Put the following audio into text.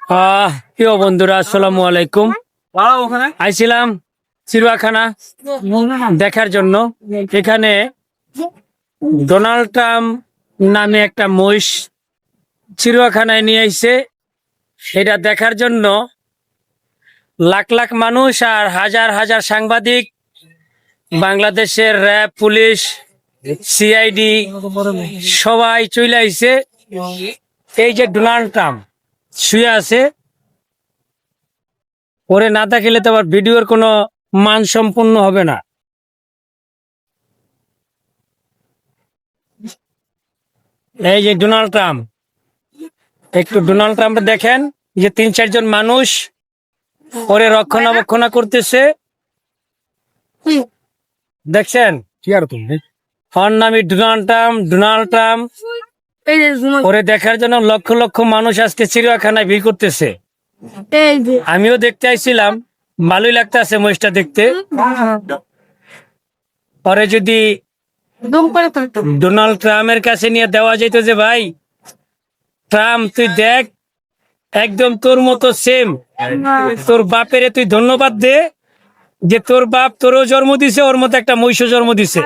প্রিয় বন্ধুরা, আসসালামু আলাইকুম। আইছিলাম চিড়িয়াখানা দেখার জন্য। এখানে ডোনাল্ড ট্রাম্প নামে একটা মহিষ চিড়িয়াখানায় নিয়ে আইছে। এটা দেখার জন্য লাখ লাখ মানুষ আর হাজার হাজার সাংবাদিক, বাংলাদেশের র্যাব, পুলিশ, সিআইডি সবাই চলে আইছে। এই যে ডোনাল্ড ট্রাম্প শুয়ে আছে, ওরে না দেখিলে তো আবার ভিডিওর কোনো মান সম্পূর্ণ হবে না। এই যে ডোনাল্ড ট্রাম্প, একটু ডোনাল্ড ট্রাম্প দেখেন, যে 3-4 জন মানুষ ওরে রক্ষণাবেক্ষণা করতেছে, দেখছেন? কি আর তুমি ওর নামই ডোনাল্ড ট্রাম্প। ওরে দেখার জন্য লক্ষ লক্ষ মানুষ আজকে চিড়িয়াখানায় ভিড় করতেছে। আমিও দেখতে আইছিলাম, ভালোই লাগতেছে মহিষটা দেখতে। পরে যদি ডোনাল্ড ট্রাম্পের কাছে নিয়ে দেওয়া যেত, যে ভাই ট্রাম্প তুই দেখ, একদম তোর মতো সেম, তোর বাপের তুই ধন্যবাদ দে যে তোর বাপ তোরও জন্ম দিছে, ওর মতো একটা মহিষ জন্ম দিছে।